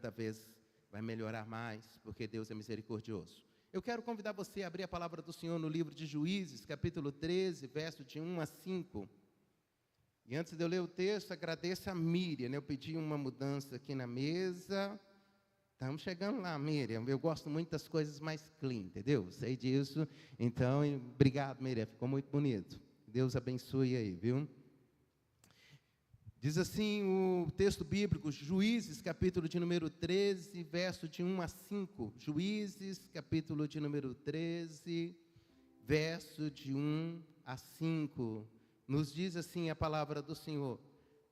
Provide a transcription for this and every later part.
cada vez vai melhorar mais, porque Deus é misericordioso. Eu quero convidar você a abrir a palavra do Senhor no livro de Juízes, capítulo 13, verso de 1 a 5. E antes de eu ler o texto, agradeço a Miriam, né? Eu pedi uma mudança aqui na mesa. Estamos chegando lá, Miriam. Eu gosto muito das coisas mais clean, entendeu? Sei disso. Então, obrigado, Miriam. Ficou muito bonito. Deus abençoe aí, viu? Diz assim o texto bíblico, Juízes, capítulo de número 13, verso de 1 a 5. Juízes, capítulo de número 13, verso de 1 a 5. Nos diz assim a palavra do Senhor: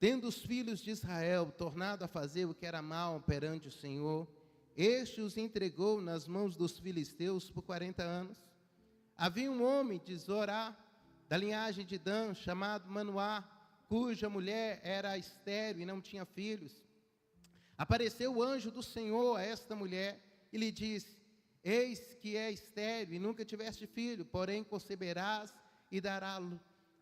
tendo os filhos de Israel tornado a fazer o que era mal perante o Senhor, este os entregou nas mãos dos filisteus por 40 anos. Havia um homem de Zorá, da linhagem de Dan, chamado Manoá, cuja mulher era estéril e não tinha filhos. Apareceu o anjo do Senhor a esta mulher e lhe disse: eis que é estéril e nunca tiveste filho, porém conceberás e dará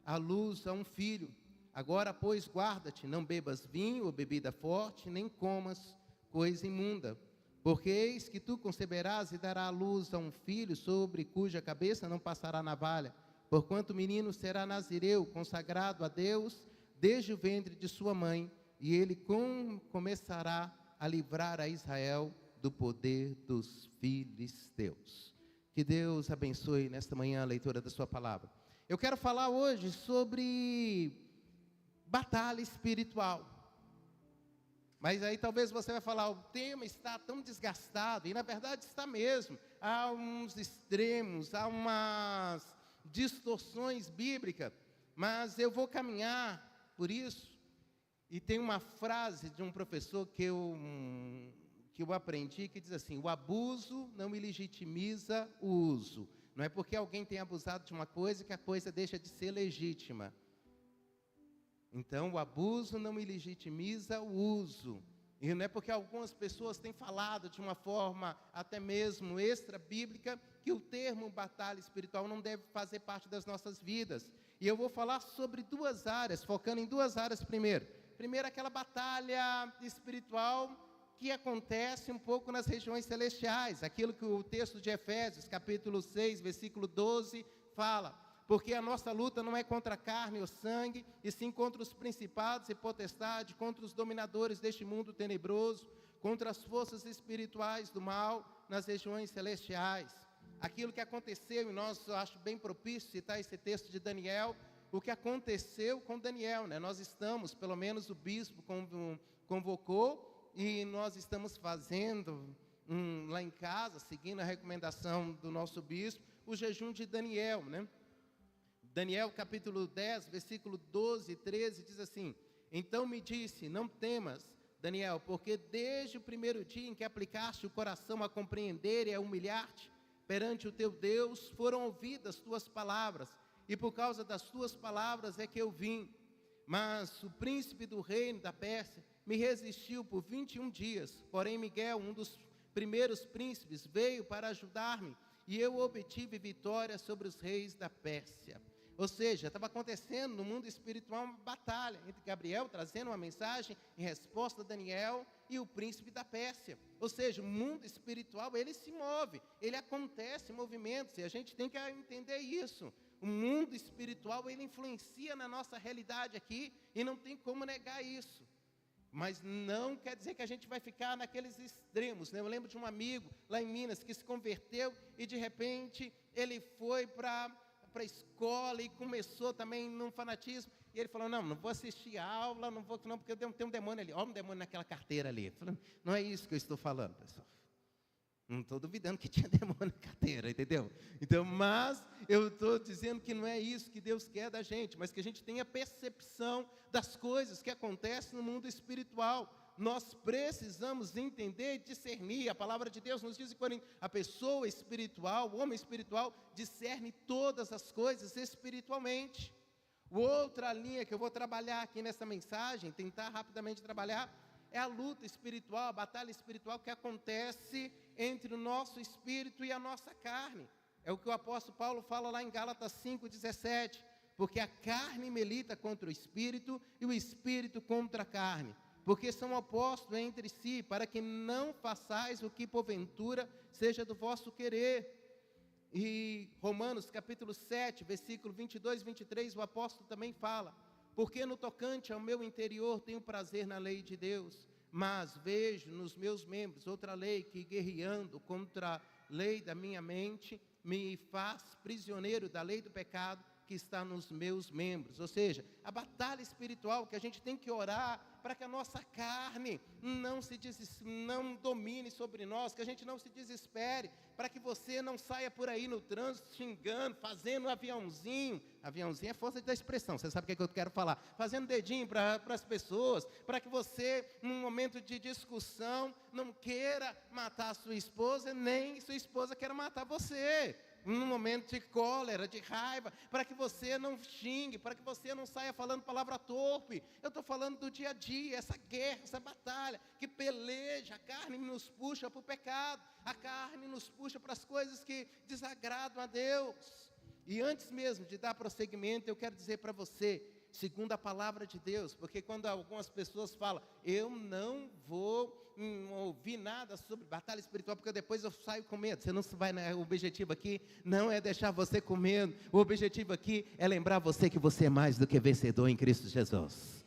à luz a um filho. Agora, pois, guarda-te, não bebas vinho ou bebida forte, nem comas coisa imunda, porque eis que tu conceberás e dará à luz a um filho, sobre cuja cabeça não passará navalha, porquanto o menino será nazireu, consagrado a Deus, desde o ventre de sua mãe, e ele começará a livrar a Israel do poder dos filisteus. Que Deus abençoe nesta manhã a leitura da sua palavra. Eu quero falar hoje sobre batalha espiritual. Mas aí talvez você vai falar, o tema está tão desgastado, e na verdade está mesmo. Há uns extremos, há umas distorções bíblicas, mas eu vou caminhar por isso. E tem uma frase de um professor que eu aprendi, que diz assim: o abuso não ilegitimiza o uso. Não é porque alguém tem abusado de uma coisa que a coisa deixa de ser legítima. Então, o abuso não ilegitimiza o uso. E não é porque algumas pessoas têm falado de uma forma até mesmo extra-bíblica que o termo batalha espiritual não deve fazer parte das nossas vidas. E eu vou falar sobre duas áreas, focando em duas áreas primeiro. Primeiro, aquela batalha espiritual que acontece um pouco nas regiões celestiais, aquilo que o texto de Efésios, capítulo 6, versículo 12, fala. Porque a nossa luta não é contra a carne ou sangue, e sim contra os principados e potestades, contra os dominadores deste mundo tenebroso, contra as forças espirituais do mal nas regiões celestiais. Aquilo que aconteceu, e nós acho bem propício citar esse texto de Daniel, o que aconteceu com Daniel, né? Nós estamos, pelo menos o bispo convocou, e nós estamos fazendo lá em casa, seguindo a recomendação do nosso bispo, o jejum de Daniel, né? Daniel capítulo 10, versículo 12 e 13, diz assim: então me disse, não temas, Daniel, porque desde o primeiro dia em que aplicaste o coração a compreender e a humilhar-te perante o teu Deus, foram ouvidas tuas palavras, e por causa das tuas palavras é que eu vim. Mas o príncipe do reino da Pérsia me resistiu por 21 dias, porém Miguel, um dos primeiros príncipes, veio para ajudar-me, e eu obtive vitória sobre os reis da Pérsia. Ou seja, estava acontecendo no mundo espiritual uma batalha entre Gabriel, trazendo uma mensagem em resposta a Daniel, e o príncipe da Pérsia. Ou seja, o mundo espiritual, ele se move, ele acontece em movimentos, e a gente tem que entender isso. O mundo espiritual, ele influencia na nossa realidade aqui, e não tem como negar isso. Mas não quer dizer que a gente vai ficar naqueles extremos, né? Eu lembro de um amigo lá em Minas que se converteu e de repente ele foi para a escola e começou também num fanatismo. E ele falou, não vou assistir a aula, não vou não, porque tem um demônio ali. Olha um demônio naquela carteira ali. Falei, não é isso que eu estou falando, pessoal. Não estou duvidando que tinha demônio na carteira, entendeu? Então, mas eu estou dizendo que não é isso que Deus quer da gente, mas que a gente tenha percepção das coisas que acontecem no mundo espiritual. Nós precisamos entender e discernir. A palavra de Deus nos diz em Coríntios, a pessoa espiritual, o homem espiritual, discerne todas as coisas espiritualmente. Outra linha que eu vou trabalhar aqui nessa mensagem, tentar rapidamente trabalhar, é a luta espiritual, a batalha espiritual que acontece entre o nosso espírito e a nossa carne. É o que o apóstolo Paulo fala lá em Gálatas 5,17. Porque a carne milita contra o espírito e o espírito contra a carne. porque são opostos entre si, para que não façais o que porventura seja do vosso querer. E Romanos capítulo 7, versículo 22 e 23, o apóstolo também fala: porque no tocante ao meu interior tenho prazer na lei de Deus, mas vejo nos meus membros outra lei que, guerreando contra a lei da minha mente, me faz prisioneiro da lei do pecado que está nos meus membros. Ou seja, a batalha espiritual que a gente tem que orar para que a nossa carne não domine sobre nós, que a gente não se desespere, para que você não saia por aí no trânsito xingando, fazendo aviãozinho é força da expressão, você sabe o que eu quero falar, fazendo dedinho para as pessoas, para que você, num momento de discussão, não queira matar a sua esposa, nem sua esposa queira matar você, num momento de cólera, de raiva, para que você não xingue, para que você não saia falando palavra torpe. Eu estou falando do dia a dia, essa guerra, essa batalha, que peleja, a carne nos puxa para o pecado, a carne nos puxa para as coisas que desagradam a Deus. E antes mesmo de dar prosseguimento, eu quero dizer para você, segundo a palavra de Deus, porque quando algumas pessoas falam, eu não vou ouvir nada sobre batalha espiritual, porque depois eu saio com medo, você não vai, né? O objetivo aqui não é deixar você com medo, o objetivo aqui é lembrar você que você é mais do que vencedor em Cristo Jesus,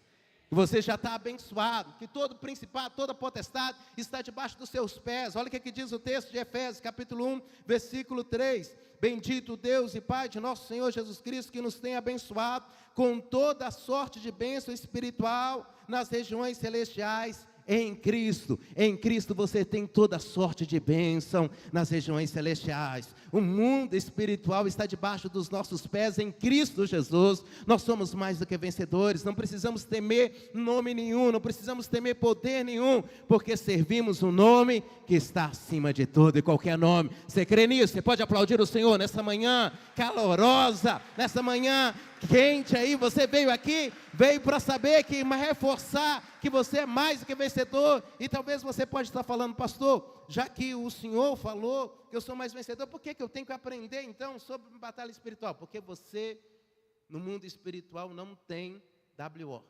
que você já está abençoado, que todo principado, toda potestade está debaixo dos seus pés. Olha o que diz o texto de Efésios, capítulo 1, versículo 3, bendito Deus e Pai de nosso Senhor Jesus Cristo, que nos tem abençoado com toda a sorte de bênção espiritual nas regiões celestiais em Cristo. Em Cristo você tem toda sorte de bênção nas regiões celestiais. O mundo espiritual está debaixo dos nossos pés em Cristo Jesus. Nós somos mais do que vencedores. Não precisamos temer nome nenhum, não precisamos temer poder nenhum, porque servimos um nome que está acima de todo e qualquer nome. Você crê nisso? Você pode aplaudir o Senhor nessa manhã calorosa, nessa manhã quente aí. Você veio aqui, veio para saber, que reforçar que você é mais do que vencedor. E talvez você pode estar falando, pastor, já que o Senhor falou que eu sou mais vencedor, por que eu tenho que aprender então sobre batalha espiritual? Porque você, no mundo espiritual, não tem WO,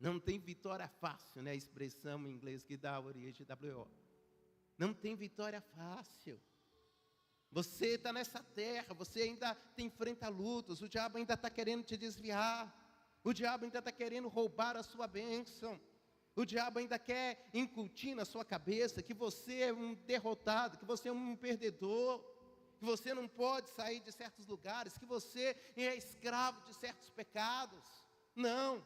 não tem vitória fácil, né? A expressão em inglês que dá a origem de WO. Não tem vitória fácil. Você está nessa terra, você ainda enfrenta lutas, o diabo ainda está querendo te desviar, o diabo ainda está querendo roubar a sua bênção, o diabo ainda quer incutir na sua cabeça que você é um derrotado, que você é um perdedor, que você não pode sair de certos lugares, que você é escravo de certos pecados. Não,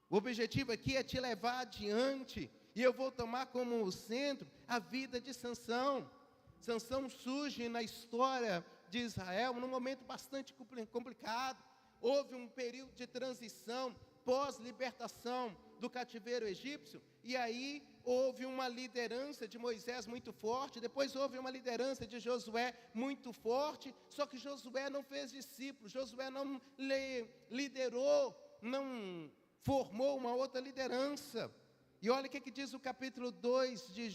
o objetivo aqui é te levar adiante, e eu vou tomar como centro a vida de Sansão. Sansão surge na história de Israel num momento bastante complicado. Houve um período de transição pós-libertação do cativeiro egípcio, e aí houve uma liderança de Moisés muito forte, depois houve uma liderança de Josué muito forte, só que Josué não fez discípulos, Josué não liderou, não formou uma outra liderança. E olha o que diz o capítulo 2 de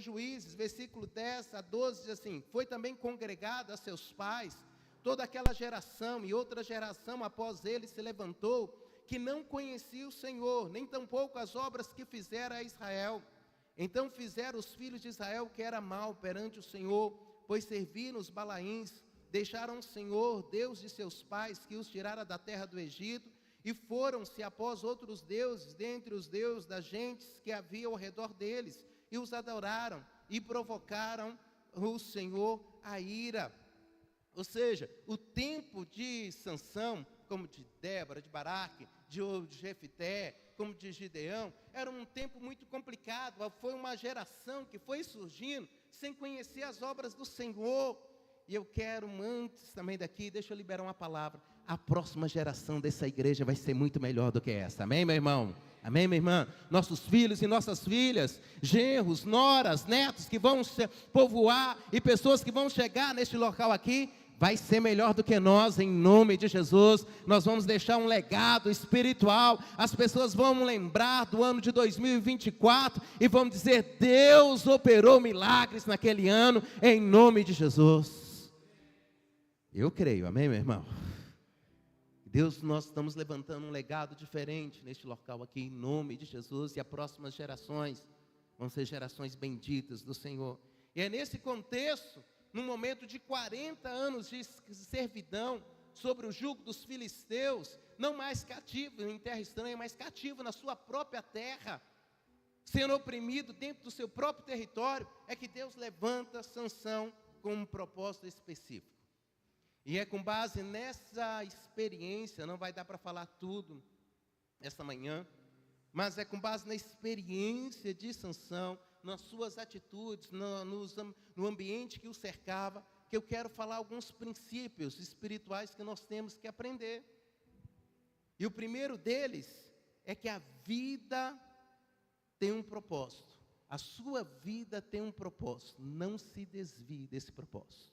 Juízes, versículo 10 a 12, diz assim: foi também congregado a seus pais toda aquela geração, e outra geração após ele se levantou, que não conhecia o Senhor, nem tampouco as obras que fizera a Israel. Então fizeram os filhos de Israel que era mal perante o Senhor, pois serviram os Balaíns, deixaram o Senhor, Deus de seus pais, que os tirara da terra do Egito, e foram-se após outros deuses, dentre os deuses das gentes que havia ao redor deles, e os adoraram, e provocaram o Senhor a ira. Ou seja, o tempo de Sansão, como de Débora, de Baraque, de Jefté, como de Gideão, era um tempo muito complicado. Foi uma geração que foi surgindo sem conhecer as obras do Senhor. E eu quero, antes também daqui, deixa eu liberar uma palavra: a próxima geração dessa igreja vai ser muito melhor do que essa. Amém, meu irmão? Amém, minha irmã? Nossos filhos e nossas filhas, genros, noras, netos que vão povoar, e pessoas que vão chegar neste local aqui, vai ser melhor do que nós, em nome de Jesus. Nós vamos deixar um legado espiritual. As pessoas vão lembrar do ano de 2024 e vão dizer: Deus operou milagres naquele ano, em nome de Jesus. Eu creio, amém, meu irmão? Deus, nós estamos levantando um legado diferente neste local aqui, em nome de Jesus, e as próximas gerações vão ser gerações benditas do Senhor. E é nesse contexto, num momento de 40 anos de servidão, sobre o jugo dos filisteus, não mais cativo em terra estranha, mas cativo na sua própria terra, sendo oprimido dentro do seu próprio território, é que Deus levanta Sansão com um propósito específico. E é com base nessa experiência, não vai dar para falar tudo esta manhã, mas é com base na experiência de Sansão, nas suas atitudes, no ambiente que o cercava, que eu quero falar alguns princípios espirituais que nós temos que aprender. E o primeiro deles é que a vida tem um propósito. A sua vida tem um propósito. Não se desvie desse propósito.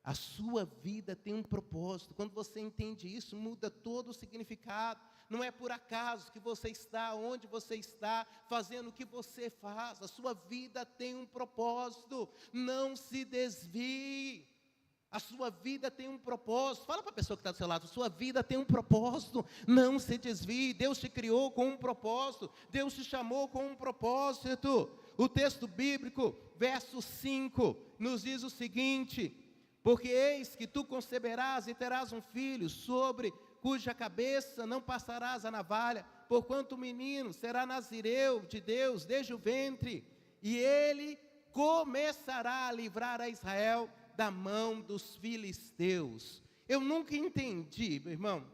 A sua vida tem um propósito. Quando você entende isso, muda todo o significado. Não é por acaso que você está onde você está, fazendo o que você faz. A sua vida tem um propósito. Não se desvie. A sua vida tem um propósito. Fala para a pessoa que está do seu lado, sua vida tem um propósito. Não se desvie. Deus te criou com um propósito. Deus te chamou com um propósito. O texto bíblico, verso 5, nos diz o seguinte: porque eis que tu conceberás e terás um filho, sobre cuja cabeça não passarás a navalha, porquanto o menino será nazireu de Deus desde o ventre, e ele começará a livrar a Israel da mão dos filisteus. Eu nunca entendi, meu irmão,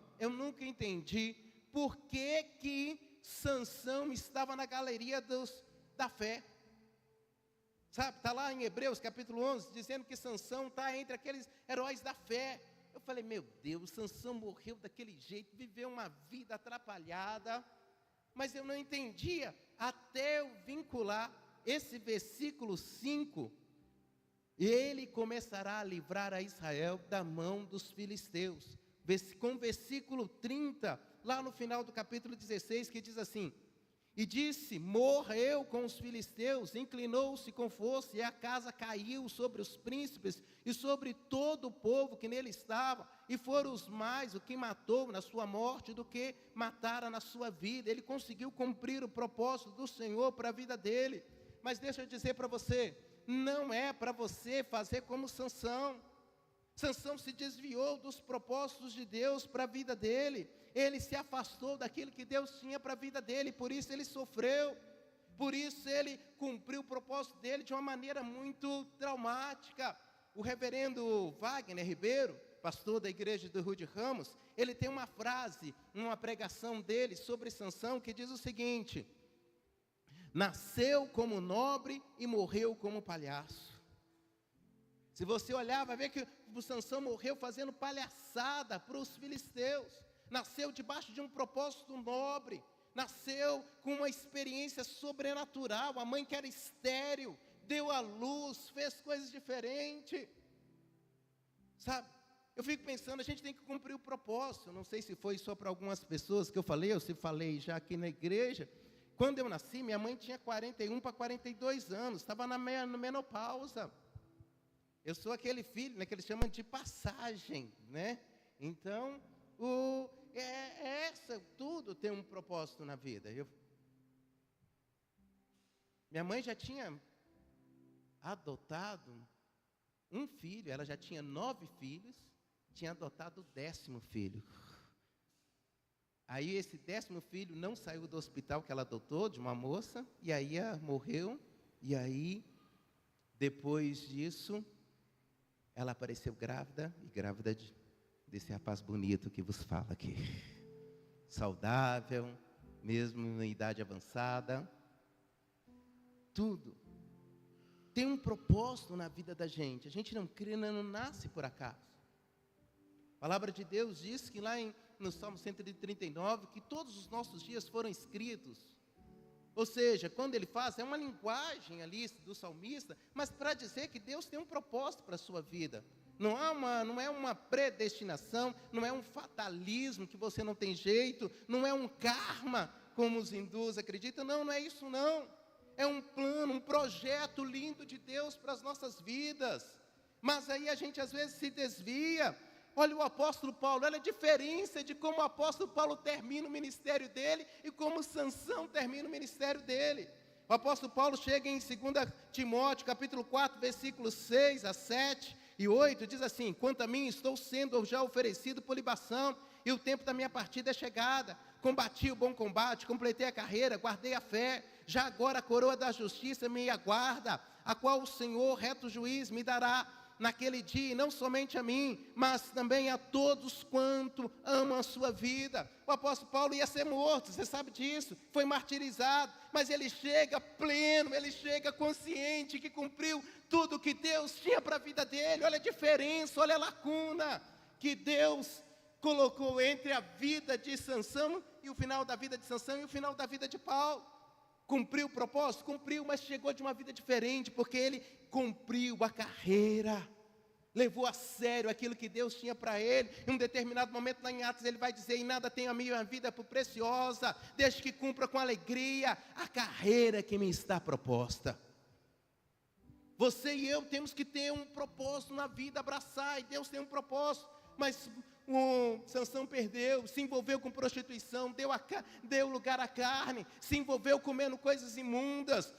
por que Sansão estava na galeria da fé. Sabe, está lá em Hebreus capítulo 11, dizendo que Sansão está entre aqueles heróis da fé. Eu falei, meu Deus, Sansão morreu daquele jeito, viveu uma vida atrapalhada, mas eu não entendia, até eu vincular esse versículo 5, ele começará a livrar a Israel da mão dos filisteus, com o versículo 30, lá no final do capítulo 16, que diz assim: e disse, morreu com os filisteus, inclinou-se com força, e a casa caiu sobre os príncipes, e sobre todo o povo que nele estava, e foram os mais o que matou na sua morte, do que matara na sua vida. Ele conseguiu cumprir o propósito do Senhor para a vida dele. Mas deixa eu dizer para você, não é para você fazer como Sansão. Sansão se desviou dos propósitos de Deus para a vida dele. Ele se afastou daquilo que Deus tinha para a vida dele, por isso ele sofreu, por isso ele cumpriu o propósito dele de uma maneira muito traumática. O reverendo Wagner Ribeiro, pastor da igreja do Rude Ramos, ele tem uma frase, uma pregação dele sobre Sansão, que diz o seguinte: nasceu como nobre e morreu como palhaço. Se você olhar, vai ver que o Sansão morreu fazendo palhaçada para os filisteus. Nasceu debaixo de um propósito nobre, nasceu com uma experiência sobrenatural. A mãe que era estéril, deu à luz, fez coisas diferentes. Sabe, eu fico pensando, a gente tem que cumprir o propósito. Não sei se foi só para algumas pessoas que eu falei, ou se falei já aqui na igreja. Quando eu nasci, minha mãe tinha 41 para 42 anos, estava na menopausa. Eu sou aquele filho, né, que eles chamam de passagem, né? Então, tudo tem um propósito na vida. Minha mãe já tinha adotado um filho, ela já tinha 9 filhos, tinha adotado o 10º filho. Aí esse 10º filho não saiu do hospital que ela adotou, de uma moça, e aí morreu, e aí, depois disso, ela apareceu grávida, e grávida desse rapaz bonito que vos fala aqui. Saudável, mesmo na idade avançada. Tudo tem um propósito na vida da gente. A gente não nasce por acaso. A palavra de Deus diz que lá no Salmo 139, que todos os nossos dias foram escritos. Ou seja, quando ele faz, é uma linguagem ali do salmista, mas para dizer que Deus tem um propósito para a sua vida. Não é uma predestinação, não é um fatalismo que você não tem jeito, não é um karma, como os hindus acreditam. Não é isso não. É um plano, um projeto lindo de Deus para as nossas vidas. Mas aí a gente às vezes se desvia. Olha o apóstolo Paulo, olha a diferença de como o apóstolo Paulo termina o ministério dele e como Sansão termina o ministério dele. O apóstolo Paulo chega em 2 Timóteo, capítulo 4, versículos 6 a 7 e 8, diz assim: quanto a mim, estou sendo já oferecido por libação, e o tempo da minha partida é chegada. Combati o bom combate, completei a carreira, guardei a fé. Já agora a coroa da justiça me aguarda, a qual o Senhor, reto juiz, me dará naquele dia, e não somente a mim, mas também a todos quanto amam a sua vida. O apóstolo Paulo ia ser morto, você sabe disso, foi martirizado, mas ele chega pleno, ele chega consciente que cumpriu tudo que Deus tinha para a vida dele. Olha a diferença, olha a lacuna que Deus colocou entre a vida de Sansão e o final da vida de Sansão e o final da vida de Paulo. Cumpriu o propósito? Cumpriu, mas chegou de uma vida diferente, porque ele cumpriu a carreira, levou a sério aquilo que Deus tinha para ele. Em um determinado momento lá em Atos ele vai dizer: em nada tenho a minha vida por preciosa, desde que cumpra com alegria a carreira que me está proposta. Você e eu temos que ter um propósito na vida, abraçar, e Deus tem um propósito, mas o Sansão perdeu, se envolveu com prostituição, deu lugar à carne, se envolveu comendo coisas imundas.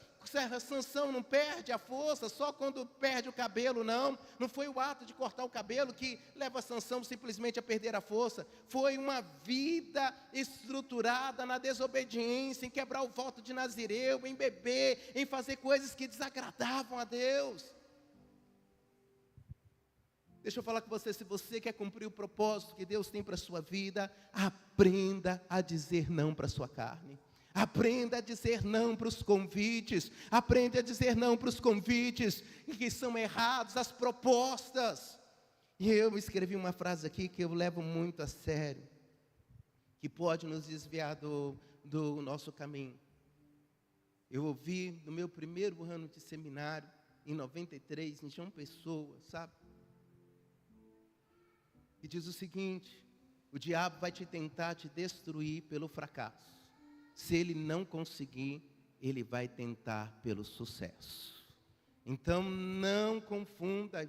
Sansão não perde a força só quando perde o cabelo, não foi o ato de cortar o cabelo que leva Sansão simplesmente a perder a força, foi uma vida estruturada na desobediência, em quebrar o voto de Nazireu, em beber, em fazer coisas que desagradavam a Deus. Deixa eu falar com você, se você quer cumprir o propósito que Deus tem para a sua vida, aprenda a dizer não para a sua carne. Aprenda a dizer não para os convites. Aprenda a dizer não para os convites que são errados, as propostas. E eu escrevi uma frase aqui que eu levo muito a sério, que pode nos desviar do nosso caminho. Eu ouvi no meu primeiro ano de seminário, em 93, em João Pessoa, sabe? E diz o seguinte: o diabo vai te tentar te destruir pelo fracasso. Se ele não conseguir, ele vai tentar pelo sucesso. Então não confunda,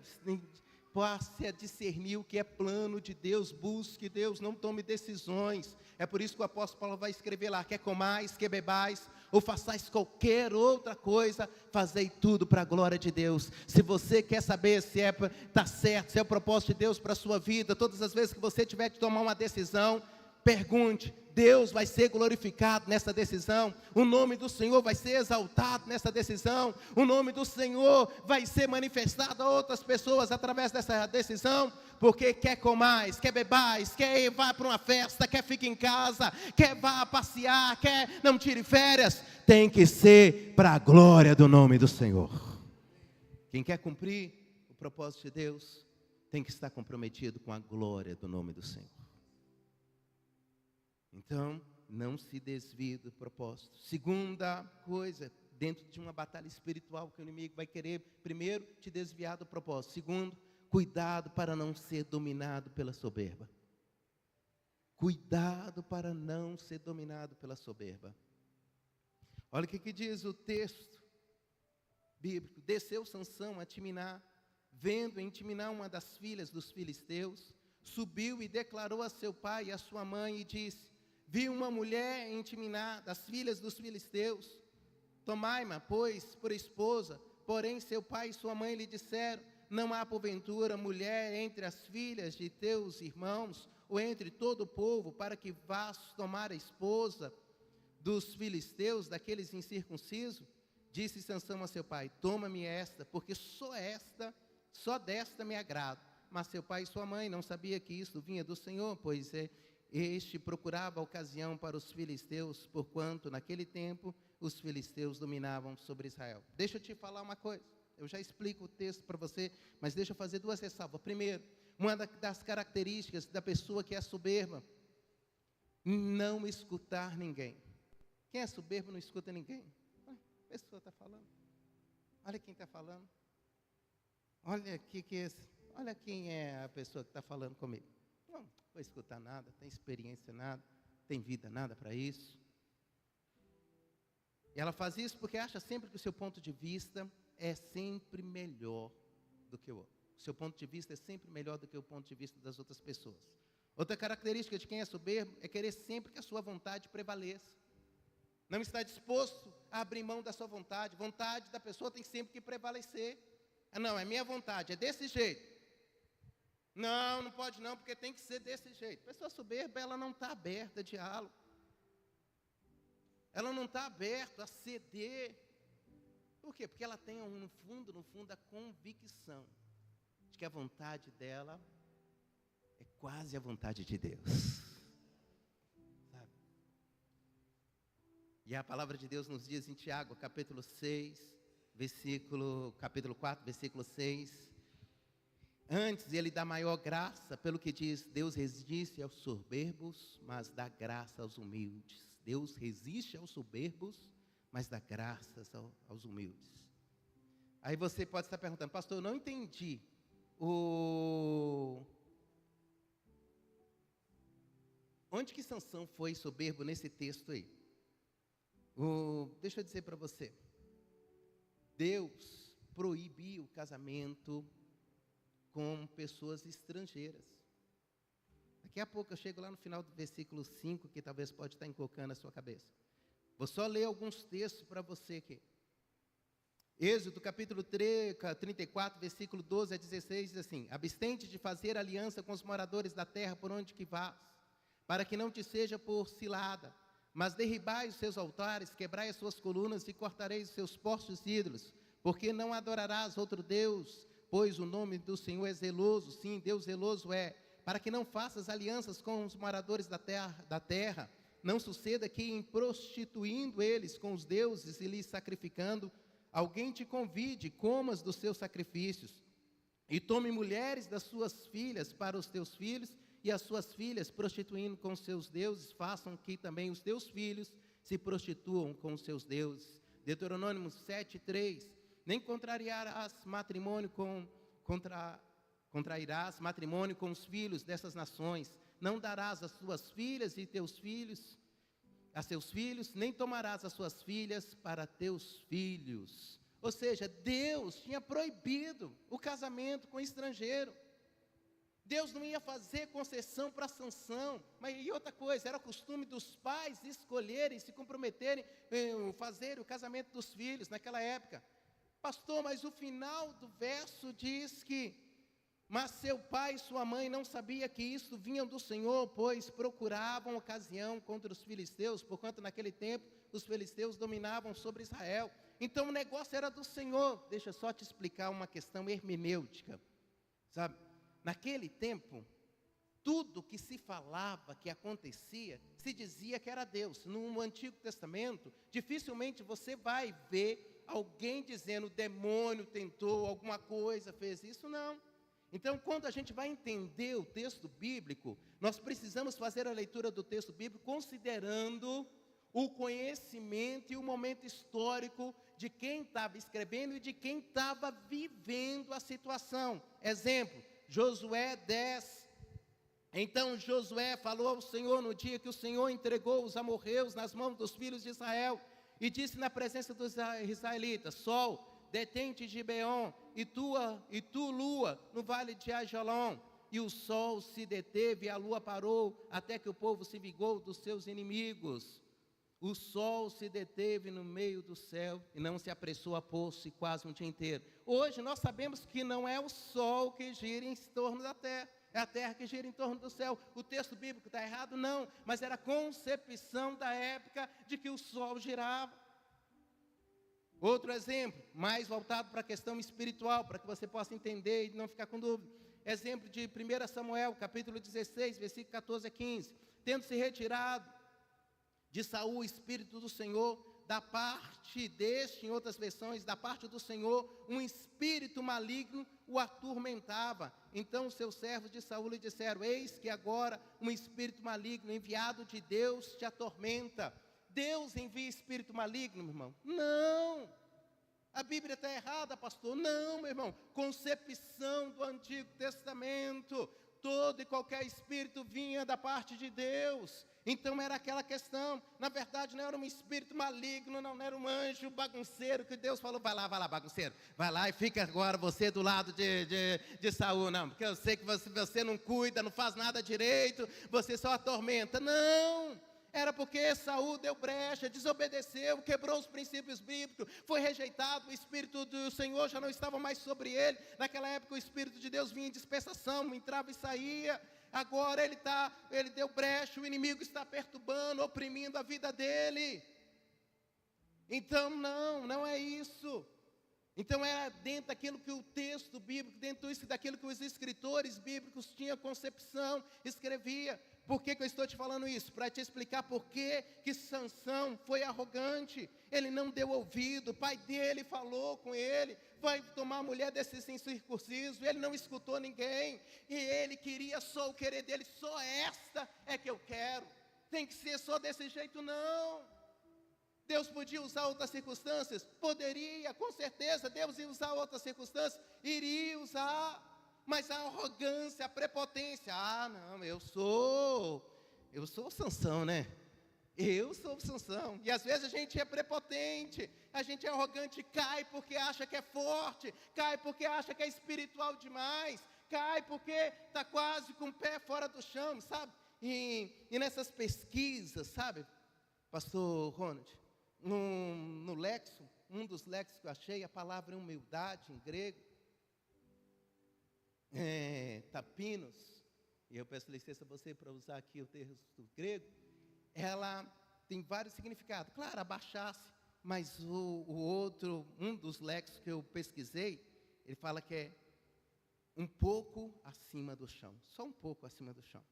passe a discernir o que é plano de Deus, busque Deus, não tome decisões. É por isso que o apóstolo Paulo vai escrever lá: quer comais, quer bebais, ou façais qualquer outra coisa, fazei tudo para a glória de Deus. Se você quer saber se está certo, se é o propósito de Deus para a sua vida, todas as vezes que você tiver que tomar uma decisão, pergunte: Deus vai ser glorificado nessa decisão, o nome do Senhor vai ser exaltado nessa decisão, o nome do Senhor vai ser manifestado a outras pessoas através dessa decisão, porque quer comais, quer bebais, quer ir vá para uma festa, quer fique em casa, quer vá passear, quer não tire férias, tem que ser para a glória do nome do Senhor. Quem quer cumprir o propósito de Deus, tem que estar comprometido com a glória do nome do Senhor. Então, não se desvie do propósito. Segunda coisa, dentro de uma batalha espiritual que o inimigo vai querer, primeiro, te desviar do propósito. Segundo, cuidado para não ser dominado pela soberba. Cuidado para não ser dominado pela soberba. Olha o que diz o texto bíblico: desceu Sansão a Timná, vendo em Timná uma das filhas dos filisteus, subiu e declarou a seu pai e a sua mãe e disse: vi uma mulher em Timná, das filhas dos filisteus, tomai-ma, pois, por esposa. Porém seu pai e sua mãe lhe disseram: não há porventura mulher entre as filhas de teus irmãos, ou entre todo o povo, para que vás tomar a esposa dos filisteus, daqueles incircuncisos? Disse Sansão a seu pai: toma-me esta, porque só desta me agrado. Mas seu pai e sua mãe não sabiam que isso vinha do Senhor, pois este procurava a ocasião para os filisteus, porquanto naquele tempo os filisteus dominavam sobre Israel. Deixa eu te falar uma coisa, eu já explico o texto para você, mas deixa eu fazer duas ressalvas. Primeiro, uma das características da pessoa que é soberba, não escutar ninguém. Quem é soberbo não escuta ninguém. A pessoa está falando, olha quem está falando, olha quem é a pessoa que está falando comigo. Não vou escutar nada, tem experiência nada, tem vida nada para isso. E ela faz isso porque acha sempre que o seu ponto de vista é sempre melhor do que o outro. O seu ponto de vista é sempre melhor do que o ponto de vista das outras pessoas. Outra característica de quem é soberbo é querer sempre que a sua vontade prevaleça. Não está disposto a abrir mão da sua vontade. Vontade da pessoa tem sempre que prevalecer. Não, é minha vontade, é desse jeito. Não, não pode não, porque tem que ser desse jeito. Pessoa soberba, ela não está aberta a diálogo. Ela não está aberta a ceder. Por quê? Porque ela tem no fundo, a convicção de que a vontade dela é quase a vontade de Deus. Sabe? E a palavra de Deus nos diz em Tiago, capítulo 4, versículo 6. Antes ele dá maior graça, pelo que diz, Deus resiste aos soberbos, mas dá graça aos humildes. Deus resiste aos soberbos, mas dá graças aos humildes. Aí você pode estar perguntando, pastor, eu não entendi onde que Sansão foi soberbo nesse texto aí? Deixa eu dizer para você. Deus proibiu o casamento com pessoas estrangeiras. Daqui a pouco eu chego lá no final do versículo 5, que talvez pode estar encocando a sua cabeça. Vou só ler alguns textos para você aqui. Êxodo capítulo 34, versículo 12 a 16, diz assim: abstente de fazer aliança com os moradores da terra por onde que vás, para que não te seja por cilada, mas derribai os seus altares, quebrai as suas colunas e cortareis os seus postos ídolos, porque não adorarás outro Deus, pois o nome do Senhor é zeloso, sim, Deus zeloso é, para que não faças alianças com os moradores da terra, não suceda que em prostituindo eles com os deuses e lhes sacrificando, alguém te convide, comas dos seus sacrifícios, e tome mulheres das suas filhas para os teus filhos, e as suas filhas, prostituindo com os seus deuses, façam que também os teus filhos se prostituam com os seus deuses. Deuteronômio 7:3, nem contrairás matrimônio contrairás matrimônio com os filhos dessas nações, não darás as suas filhas e teus filhos a seus filhos, nem tomarás as suas filhas para teus filhos. Ou seja, Deus tinha proibido o casamento com estrangeiro. Deus não ia fazer concessão para Sansão. Mas e outra coisa, era costume dos pais escolherem, se comprometerem, fazer o casamento dos filhos naquela época. Pastor, mas o final do verso diz que, mas seu pai e sua mãe não sabiam que isso vinha do Senhor, pois procuravam ocasião contra os filisteus, porquanto naquele tempo os filisteus dominavam sobre Israel. Então o negócio era do Senhor. Deixa eu só te explicar uma questão hermenêutica, sabe? Naquele tempo, tudo que se falava, que acontecia, se dizia que era Deus. No Antigo Testamento, dificilmente você vai ver alguém dizendo, o demônio tentou alguma coisa, fez isso, não. Então, quando a gente vai entender o texto bíblico, nós precisamos fazer a leitura do texto bíblico considerando o conhecimento e o momento histórico de quem estava escrevendo e de quem estava vivendo a situação. Exemplo, Josué 10. Então Josué falou ao Senhor no dia que o Senhor entregou os amorreus nas mãos dos filhos de Israel, e disse na presença dos israelitas, Sol, detente de Gibeon, e tu, lua, no vale de Ajalon. E o sol se deteve e a lua parou, até que o povo se vingou dos seus inimigos. O sol se deteve no meio do céu e não se apressou a pôr-se quase um dia inteiro. Hoje nós sabemos que não é o sol que gira em torno da terra, é a terra que gira em torno do céu. O texto bíblico está errado? Não, mas era a concepção da época de que o sol girava. Outro exemplo, mais voltado para a questão espiritual, para que você possa entender e não ficar com dúvida. Exemplo de 1 Samuel, capítulo 16, versículo 14 a 15. Tendo se retirado de Saul o Espírito do Senhor, da parte deste, em outras versões, da parte do Senhor, um espírito maligno o atormentava. Então os seus servos de Saul lhe disseram, eis que agora um espírito maligno enviado de Deus te atormenta. Deus envia espírito maligno, meu irmão? Não. A Bíblia está errada, pastor? Não, meu irmão. Concepção do Antigo Testamento. Todo e qualquer espírito vinha da parte de Deus. Então era aquela questão, na verdade não era um espírito maligno, não era um anjo bagunceiro, que Deus falou, vai lá bagunceiro, vai lá e fica agora você do lado de Saul, não, porque eu sei que você não cuida, não faz nada direito, você só atormenta, não, era porque Saul deu brecha, desobedeceu, quebrou os princípios bíblicos, foi rejeitado, o Espírito do Senhor já não estava mais sobre ele, naquela época o Espírito de Deus vinha em dispensação, entrava e saía, agora ele deu brecha, o inimigo está perturbando, oprimindo a vida dele. Então não é isso. Então era dentro daquilo que o texto bíblico, dentro daquilo que os escritores bíblicos tinham concepção, escrevia. Por que eu estou te falando isso? Para te explicar por que Sansão foi arrogante. Ele não deu ouvido, o pai dele falou com ele, vai tomar a mulher desse incircunciso, ele não escutou ninguém, e ele queria só o querer dele, só esta é que eu quero, tem que ser só desse jeito, não. Deus podia usar outras circunstâncias? Poderia, com certeza, Deus ia usar outras circunstâncias, iria usar, mas a arrogância, a prepotência, não, eu sou o Sansão, né? Eu sou o Sansão, e às vezes a gente é prepotente, a gente é arrogante, cai porque acha que é forte, cai porque acha que é espiritual demais, cai porque está quase com o pé fora do chão, sabe? E nessas pesquisas, sabe, pastor Ronald, no Lexo, um dos léxicos que eu achei, a palavra humildade em grego, tapinos, e eu peço licença a você para usar aqui o texto grego, ela tem vários significados. Claro, abaixar-se, mas um dos léxicos que eu pesquisei, ele fala que é um pouco acima do chão, só um pouco acima do chão.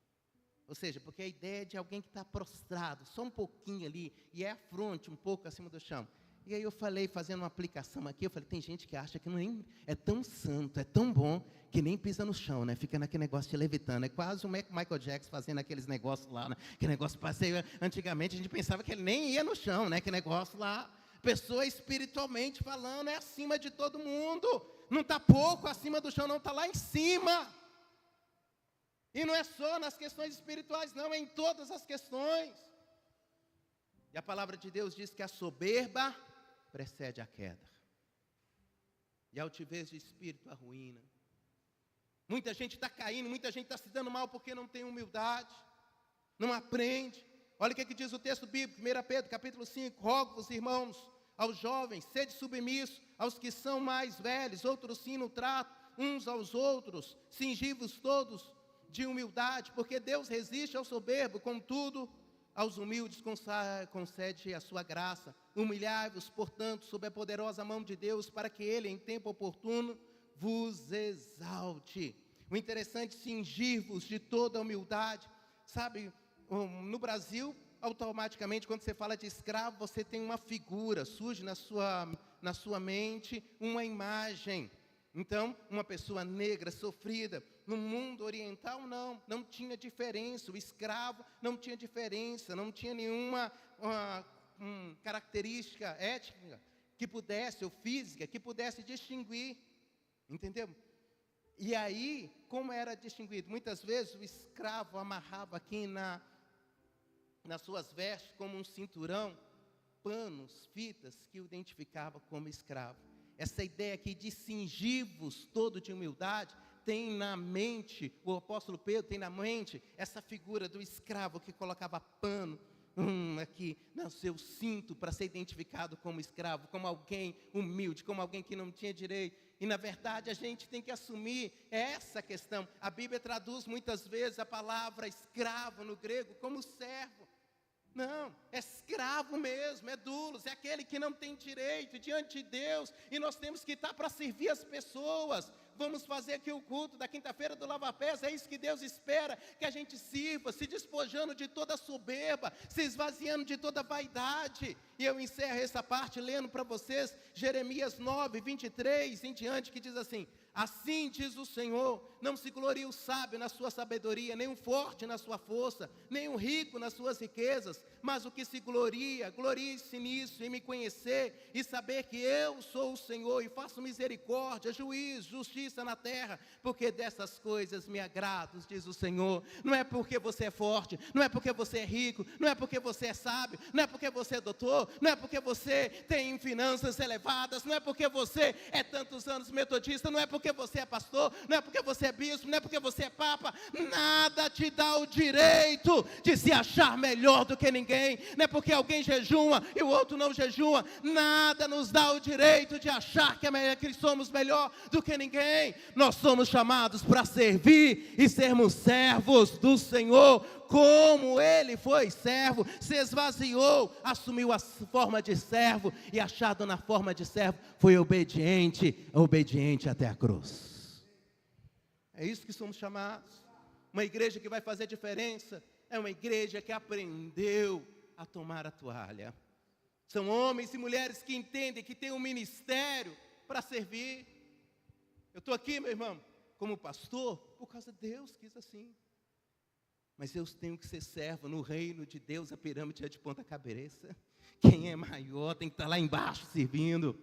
Ou seja, porque a ideia é de alguém que está prostrado, só um pouquinho ali, e é a fronte, um pouco acima do chão. E aí eu falei, fazendo uma aplicação aqui, eu falei, tem gente que acha que nem é tão santo, é tão bom, que nem pisa no chão, né? Fica naquele negócio de levitando. É quase o Michael Jackson fazendo aqueles negócios lá, né? Que negócio passeio. Antigamente a gente pensava que ele nem ia no chão, né? Que negócio lá. Pessoa espiritualmente falando, é acima de todo mundo. Não está pouco acima do chão, não, está lá em cima. E não é só nas questões espirituais, não, é em todas as questões. E a palavra de Deus diz que a soberba precede a queda. E a altivez de espírito a ruína. Muita gente está caindo, muita gente está se dando mal porque não tem humildade, não aprende. Olha o que diz o texto bíblico, 1 Pedro, capítulo 5, rogo-vos, irmãos, aos jovens, sede submissos aos que são mais velhos, outros sim no trato, uns aos outros, cingi-vos todos de humildade, porque Deus resiste ao soberbo, contudo, aos humildes concede a sua graça. Humilhai-vos, portanto, sob a poderosa mão de Deus, para que Ele, em tempo oportuno, vos exalte. O interessante é cingir-vos de toda a humildade. Sabe, no Brasil, automaticamente, quando você fala de escravo, você tem uma figura, surge na sua mente uma imagem. Então, uma pessoa negra, sofrida. No mundo oriental, não tinha diferença. O escravo não tinha diferença, não tinha nenhuma característica étnica que pudesse, ou física, que pudesse distinguir. Entendeu? E aí, como era distinguido? Muitas vezes o escravo amarrava aqui nas suas vestes, como um cinturão, panos, fitas, que o identificava como escravo. Essa ideia aqui de cingir-vos todo de humildade, tem na mente, o apóstolo Pedro tem na mente, essa figura do escravo que colocava pano aqui no seu cinto para ser identificado como escravo, como alguém humilde, como alguém que não tinha direito. E na verdade a gente tem que assumir essa questão. A Bíblia traduz muitas vezes a palavra escravo no grego como servo. Não, é escravo mesmo, é doulos, é aquele que não tem direito diante de Deus, e nós temos que estar para servir as pessoas. Vamos fazer aqui o culto da quinta-feira do Lava Pés, é isso que Deus espera, que a gente sirva, se despojando de toda soberba, se esvaziando de toda vaidade. E eu encerro essa parte lendo para vocês Jeremias 9, 23 em diante, que diz assim: Assim diz o Senhor, não se glorie o sábio na sua sabedoria, nem o forte na sua força, nem o rico nas suas riquezas, mas o que se gloria, glorie-se nisso, em me conhecer e saber que eu sou o Senhor e faço misericórdia, juízo, justiça na terra, porque dessas coisas me agrado, diz o Senhor. Não é porque você é forte, não é porque você é rico, não é porque você é sábio, não é porque você é doutor, não é porque você tem finanças elevadas, não é porque você é tantos anos metodista, não é porque você é pastor, não é porque você é bispo, não é porque você é papa, nada te dá o direito de se achar melhor do que ninguém, não é porque alguém jejuma e o outro não jejuma, nada nos dá o direito de achar que somos melhor do que ninguém. Nós somos chamados para servir e sermos servos do Senhor, como Ele foi servo, se esvaziou, assumiu a forma de servo e achado na forma de servo, foi obediente até a cruz. É isso que somos chamados. Uma igreja que vai fazer diferença é uma igreja que aprendeu a tomar a toalha. São homens e mulheres que entendem que tem um ministério para servir. Eu estou aqui, meu irmão, como pastor, por causa de Deus quis assim. Mas eu tenho que ser servo. No reino de Deus, a pirâmide é de ponta cabeça. Quem é maior tem que estar lá embaixo servindo.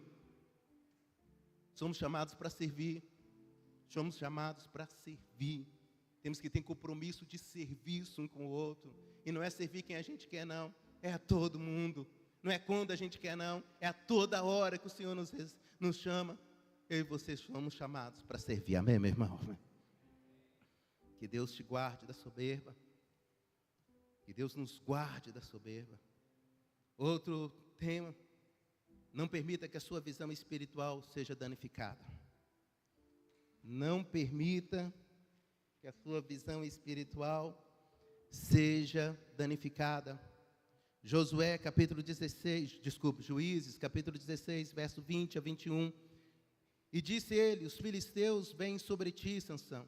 Somos chamados para servir. Somos chamados para servir. Temos que ter compromisso de serviço um com o outro. E não é servir quem a gente quer, não. É a todo mundo. Não é quando a gente quer, não. É a toda hora que o Senhor nos chama. Eu e vocês somos chamados para servir. Amém, meu irmão? Que Deus te guarde da soberba. Que Deus nos guarde da soberba. Outro tema: não permita que a sua visão espiritual seja danificada. Não permita que a sua visão espiritual seja danificada. Juízes, capítulo 16, verso 20 a 21. E disse ele: os filisteus vêm sobre ti, Sansão.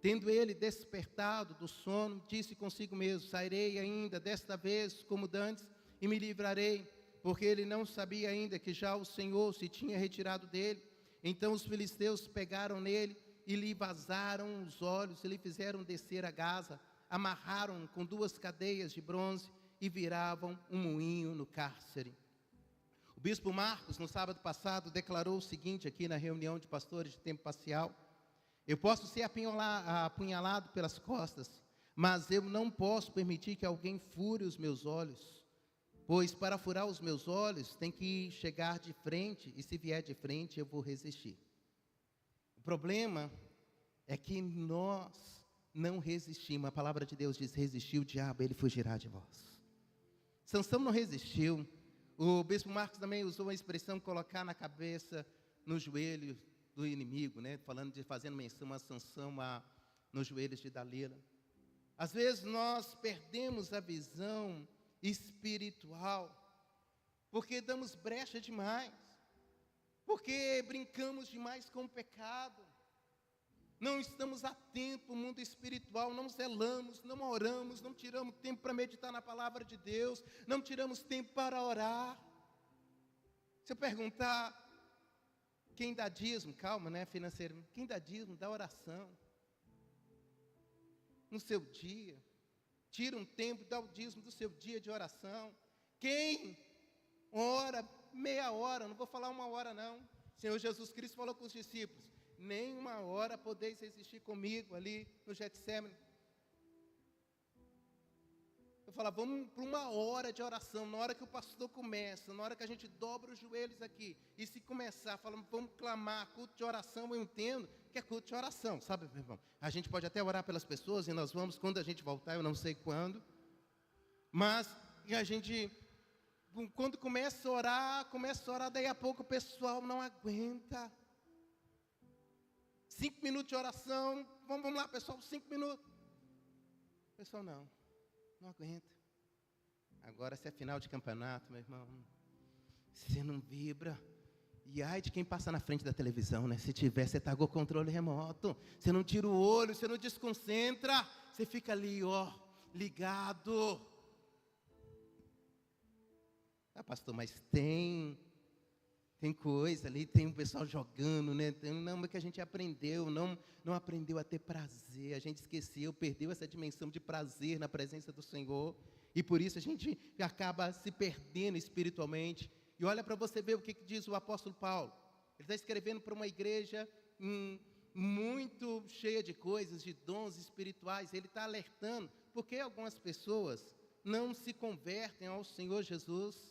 Tendo ele despertado do sono, disse consigo mesmo: sairei ainda desta vez como dantes e me livrarei, porque ele não sabia ainda que já o Senhor se tinha retirado dele. Então os filisteus pegaram nele e lhe vazaram os olhos e lhe fizeram descer a Gaza, amarraram com 2 cadeias de bronze e viravam um moinho no cárcere. O bispo Marcos, no sábado passado, declarou o seguinte aqui na reunião de pastores de tempo parcial: eu posso ser apunhalado pelas costas, mas eu não posso permitir que alguém fure os meus olhos, pois para furar os meus olhos tem que chegar de frente, e se vier de frente eu vou resistir. O problema é que nós não resistimos. A palavra de Deus diz: resistir o diabo, ele fugirá de vós. Sansão não resistiu. O bispo Marcos também usou a expressão colocar na cabeça, no joelho do inimigo, né? Fazendo menção a Sansão nos joelhos de Dalila. Às vezes nós perdemos a visão espiritual, porque damos brecha demais, porque brincamos demais com o pecado, não estamos atentos ao mundo espiritual, não zelamos, não oramos, não tiramos tempo para meditar na palavra de Deus, não tiramos tempo para orar. Se eu perguntar, quem dá dízimo, calma, né, financeiro, quem dá dízimo, dá oração, no seu dia, tira um tempo, dá o dízimo do seu dia de oração. Quem ora meia hora, não vou falar 1 hora não, o Senhor Jesus Cristo falou com os discípulos: nem 1 hora podeis resistir comigo ali no Getsemane. Eu falava, vamos para 1 hora de oração, na hora que o pastor começa, na hora que a gente dobra os joelhos aqui, e se começar, falando, vamos clamar, culto de oração, eu entendo que é culto de oração, sabe, meu irmão? A gente pode até orar pelas pessoas, e nós vamos, quando a gente voltar, eu não sei quando, mas a gente, quando começa a orar, daí a pouco o pessoal não aguenta. 5 minutos de oração, vamos lá, pessoal, 5 minutos. O pessoal não aguenta. Agora, se é final de campeonato, meu irmão, você não vibra. E ai de quem passa na frente da televisão, né? Se tiver, você tá com o controle remoto. Você não tira o olho, você não desconcentra. Você fica ali, ó, ligado. Ah, pastor, mas tem Tem coisa ali, tem um pessoal jogando, né? Não, é que a gente aprendeu, não aprendeu a ter prazer. A gente esqueceu, perdeu essa dimensão de prazer na presença do Senhor. E por isso a gente acaba se perdendo espiritualmente. E olha para você ver o que diz o apóstolo Paulo. Ele está escrevendo para uma igreja muito cheia de coisas, de dons espirituais. Ele está alertando porque algumas pessoas não se convertem ao Senhor Jesus.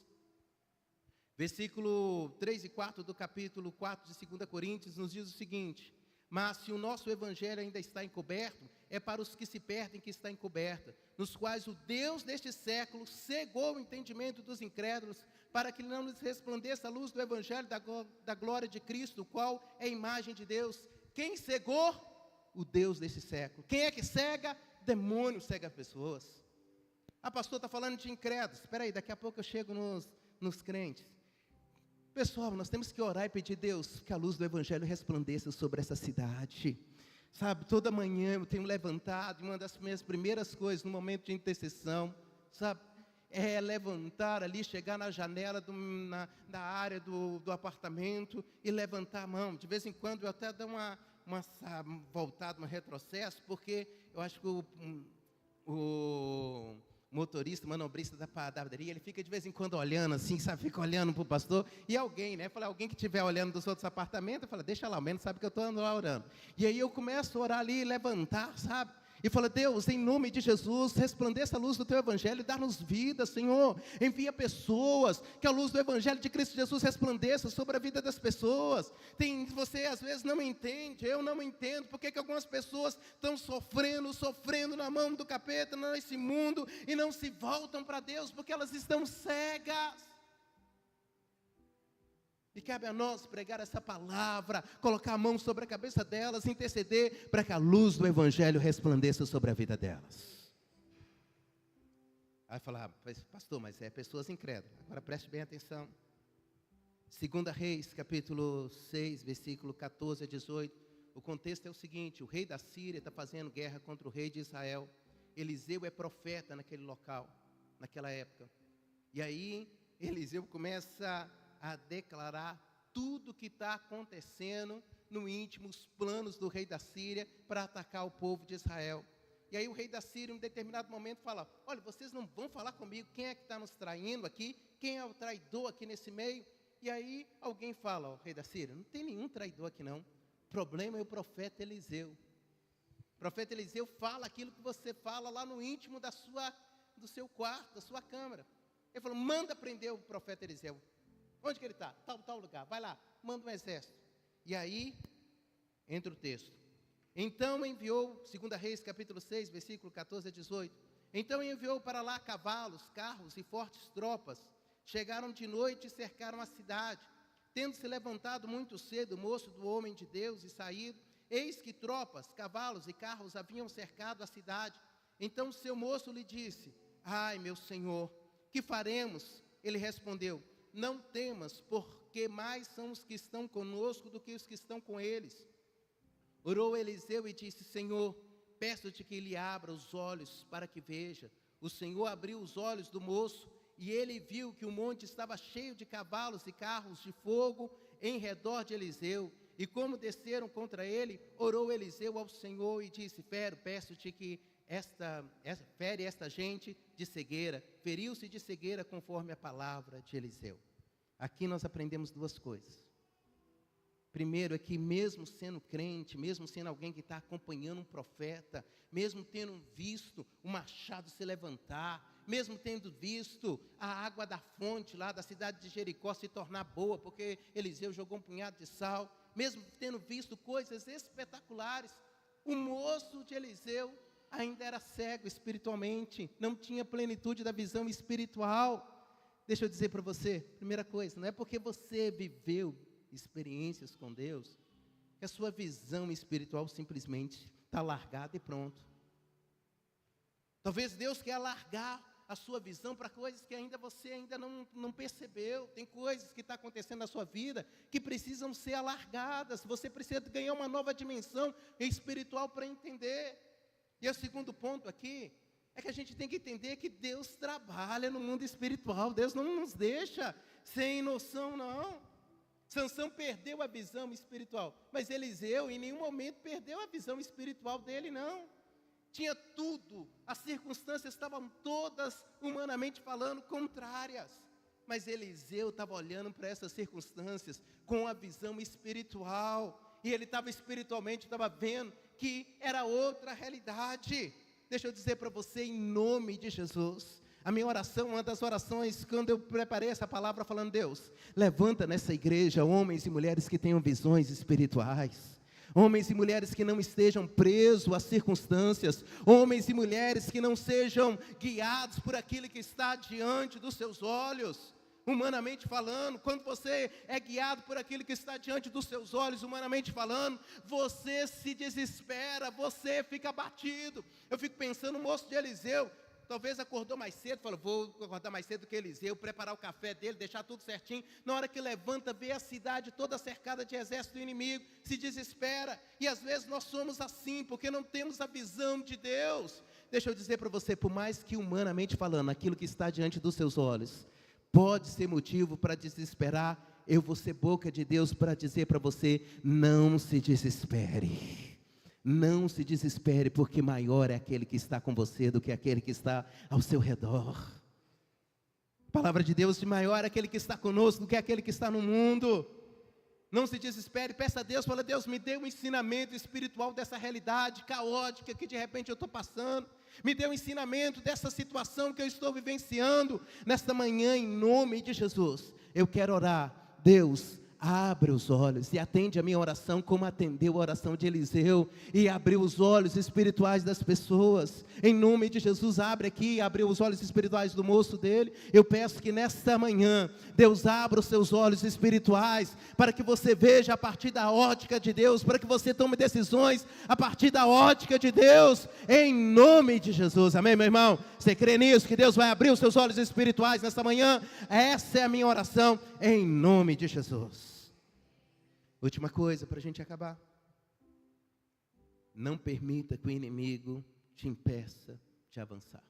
Versículo 3 e 4 do capítulo 4 de 2 Coríntios nos diz o seguinte: mas se o nosso evangelho ainda está encoberto, é para os que se perdem que está encoberta, nos quais o Deus deste século cegou o entendimento dos incrédulos, para que não lhes resplandeça a luz do evangelho da glória de Cristo, o qual é a imagem de Deus. Quem cegou? O Deus deste século. Quem é que cega? Demônio cega pessoas. Pastor, está falando de incrédulos. Espera aí, daqui a pouco eu chego nos crentes. Pessoal, nós temos que orar e pedir, Deus, que a luz do evangelho resplandeça sobre essa cidade. Sabe, toda manhã eu tenho levantado, e uma das minhas primeiras coisas no momento de intercessão, sabe, é levantar ali, chegar na janela da área do apartamento e levantar a mão. De vez em quando eu até dou uma voltada, um retrocesso, porque eu acho que o motorista, manobrista da padaria, ele fica de vez em quando olhando assim, sabe, fica olhando para o pastor, e alguém, né, alguém que estiver olhando dos outros apartamentos, fala, deixa lá, ao menos sabe que eu estou lá orando. E aí eu começo a orar ali, levantar, sabe, e fala, Deus, em nome de Jesus, resplandeça a luz do teu evangelho e dá-nos vida, Senhor. Envia pessoas, que a luz do evangelho de Cristo Jesus resplandeça sobre a vida das pessoas. Você às vezes não entende, eu não entendo, porque que algumas pessoas estão sofrendo na mão do capeta, nesse mundo, e não se voltam para Deus, porque elas estão cegas. E cabe a nós pregar essa palavra, colocar a mão sobre a cabeça delas, interceder para que a luz do evangelho resplandeça sobre a vida delas. Aí falar, pastor, mas é pessoas incrédulas. Agora preste bem atenção. 2 Reis, capítulo 6, versículo 14 a 18. O contexto é o seguinte: o rei da Síria está fazendo guerra contra o rei de Israel. Eliseu é profeta naquele local, naquela época. E aí Eliseu começa a declarar tudo o que está acontecendo no íntimo, os planos do rei da Síria para atacar o povo de Israel. E aí o rei da Síria, em um determinado momento, fala, olha, vocês não vão falar comigo, quem é que está nos traindo aqui? Quem é o traidor aqui nesse meio? E aí alguém fala, o rei da Síria, não tem nenhum traidor aqui não, o problema é o profeta Eliseu. O profeta Eliseu fala aquilo que você fala lá no íntimo do seu quarto, da sua câmara. Ele falou, manda prender o profeta Eliseu. Onde que ele está? Tal lugar. Vai lá, manda um exército. E aí, entra o texto. Então enviou, 2 Reis, capítulo 6, versículo 14 a 18. Então enviou para lá cavalos, carros e fortes tropas. Chegaram de noite e cercaram a cidade. Tendo-se levantado muito cedo o moço do homem de Deus e saído, eis que tropas, cavalos e carros haviam cercado a cidade. Então o seu moço lhe disse, ai meu senhor, que faremos? Ele respondeu, não temas, porque mais são os que estão conosco do que os que estão com eles. Orou Eliseu e disse, Senhor, peço-te que lhe abra os olhos para que veja. O Senhor abriu os olhos do moço e ele viu que o monte estava cheio de cavalos e carros de fogo em redor de Eliseu. E como desceram contra ele, orou Eliseu ao Senhor e disse, peço-te que fere esta gente de cegueira. Feriu-se de cegueira conforme a palavra de Eliseu. Aqui nós aprendemos duas coisas. Primeiro é que mesmo sendo crente, mesmo sendo alguém que está acompanhando um profeta, mesmo tendo visto o machado se levantar, mesmo tendo visto a água da fonte lá da cidade de Jericó se tornar boa, porque Eliseu jogou um punhado de sal, mesmo tendo visto coisas espetaculares, o moço de Eliseu ainda era cego espiritualmente, não tinha plenitude da visão espiritual. Deixa eu dizer para você, primeira coisa, não é porque você viveu experiências com Deus, que a sua visão espiritual simplesmente está largada e pronto. Talvez Deus quer alargar a sua visão para coisas que você ainda não percebeu. Tem coisas que estão acontecendo na sua vida que precisam ser alargadas. Você precisa ganhar uma nova dimensão espiritual para entender. E o segundo ponto aqui é que a gente tem que entender que Deus trabalha no mundo espiritual. Deus não nos deixa sem noção, não. Sansão perdeu a visão espiritual, mas Eliseu em nenhum momento perdeu a visão espiritual dele, não. Tinha tudo, as circunstâncias estavam todas, humanamente falando, contrárias. Mas Eliseu estava olhando para essas circunstâncias com a visão espiritual. E ele estava espiritualmente, estava vendo que era outra realidade. Deixa eu dizer para você, em nome de Jesus, a minha oração, uma das orações, quando eu preparei essa palavra falando, Deus, levanta nessa igreja homens e mulheres que tenham visões espirituais. Homens e mulheres que não estejam presos às circunstâncias, homens e mulheres que não sejam guiados por aquilo que está diante dos seus olhos, humanamente falando. Quando você é guiado por aquilo que está diante dos seus olhos, humanamente falando, você se desespera, você fica abatido. Eu fico pensando no moço de Eliseu, talvez acordou mais cedo, falou, vou acordar mais cedo que Eliseu, preparar o café dele, deixar tudo certinho. Na hora que levanta, vê a cidade toda cercada de exército inimigo, se desespera. E às vezes nós somos assim, porque não temos a visão de Deus. Deixa eu dizer para você, por mais que humanamente falando, aquilo que está diante dos seus olhos, pode ser motivo para desesperar, eu vou ser boca de Deus para dizer para você, não se desespere. Não se desespere, porque maior é aquele que está com você do que aquele que está ao seu redor. A palavra de Deus, de maior é aquele que está conosco do que aquele que está no mundo. Não se desespere, peça a Deus, fala, Deus, me dê um ensinamento espiritual dessa realidade caótica que de repente eu estou passando. Me dê um ensinamento dessa situação que eu estou vivenciando. Nesta manhã, em nome de Jesus, eu quero orar, Deus, abre os olhos e atende a minha oração como atendeu a oração de Eliseu e abriu os olhos espirituais das pessoas. Em nome de Jesus, abre aqui, abriu os olhos espirituais do moço dele. Eu peço que nesta manhã, Deus abra os seus olhos espirituais, para que você veja a partir da ótica de Deus, para que você tome decisões a partir da ótica de Deus, em nome de Jesus, amém, meu irmão? Você crê nisso, que Deus vai abrir os seus olhos espirituais nesta manhã? Essa é a minha oração, em nome de Jesus. Última coisa para a gente acabar. Não permita que o inimigo te impeça de avançar.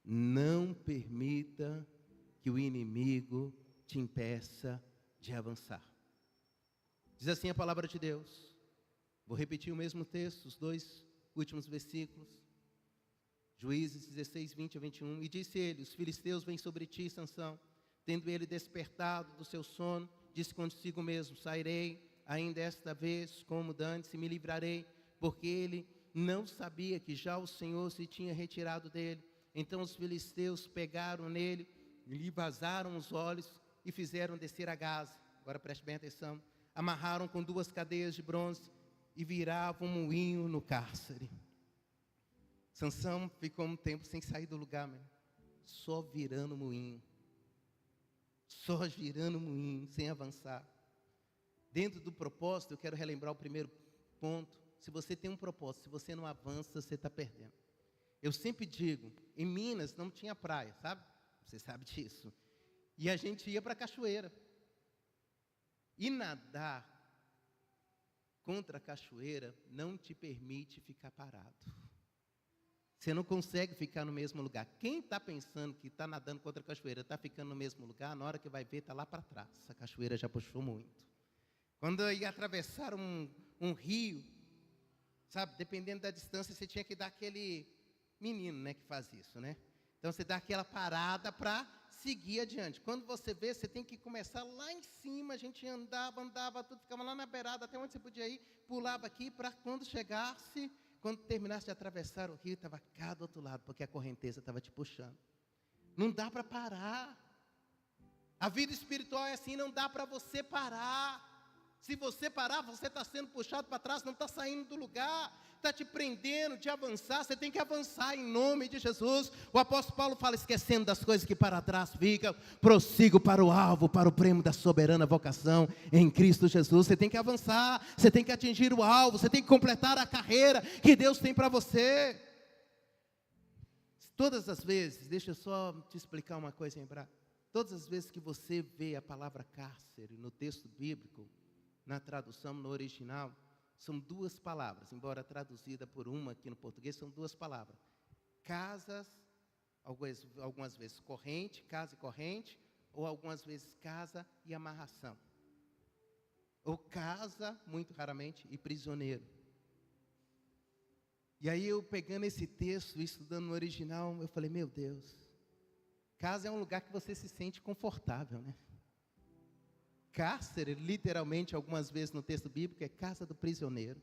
Não permita que o inimigo te impeça de avançar. Diz assim a palavra de Deus. Vou repetir o mesmo texto, os dois últimos versículos. Juízes 16, 20 a 21. E disse ele, os filisteus vêm sobre ti, Sansão. Tendo ele despertado do seu sono, disse consigo mesmo, sairei ainda esta vez como dantes e me livrarei, porque ele não sabia que já o Senhor se tinha retirado dele. Então os filisteus pegaram nele, lhe vazaram os olhos e fizeram descer a Gaza. Agora preste bem atenção. Amarraram com 2 cadeias de bronze e viravam um moinho no cárcere. Sansão ficou um tempo sem sair do lugar, só virando moinho. Só girando o moinho, sem avançar. Dentro do propósito, eu quero relembrar o primeiro ponto. Se você tem um propósito, se você não avança, você está perdendo. Eu sempre digo, em Minas não tinha praia, sabe? Você sabe disso. E a gente ia para a cachoeira. E nadar contra a cachoeira não te permite ficar parado. Você não consegue ficar no mesmo lugar. Quem está pensando que está nadando contra a cachoeira, está ficando no mesmo lugar, na hora que vai ver, está lá para trás. A cachoeira já puxou muito. Quando eu ia atravessar um rio, sabe, dependendo da distância, você tinha que dar aquele menino, né, que faz isso, né? Então, você dá aquela parada para seguir adiante. Quando você vê, você tem que começar lá em cima, a gente andava, tudo ficava lá na beirada, até onde você podia ir, pulava aqui, para quando chegasse... Quando terminasse de atravessar o rio, estava cá do outro lado, porque a correnteza estava te puxando. Não dá para parar. A vida espiritual é assim, não dá para você parar. Se você parar, você está sendo puxado para trás, não está saindo do lugar, está te prendendo de avançar. Você tem que avançar em nome de Jesus. O apóstolo Paulo fala, esquecendo das coisas que para trás ficam, prossigo para o alvo, para o prêmio da soberana vocação em Cristo Jesus. Você tem que avançar, você tem que atingir o alvo, você tem que completar a carreira que Deus tem para você. Todas as vezes, deixa eu só te explicar uma coisa, lembrar. Todas as vezes que você vê a palavra cárcere no texto bíblico, na tradução, no original, são 2 palavras, embora traduzida por uma aqui no português, são 2 palavras. Casas, algumas vezes corrente, casa e corrente, ou algumas vezes casa e amarração. Ou casa, muito raramente, e prisioneiro. E aí eu pegando esse texto, estudando no original, eu falei, meu Deus, casa é um lugar que você se sente confortável, né? Cárcere, literalmente, algumas vezes no texto bíblico, é casa do prisioneiro.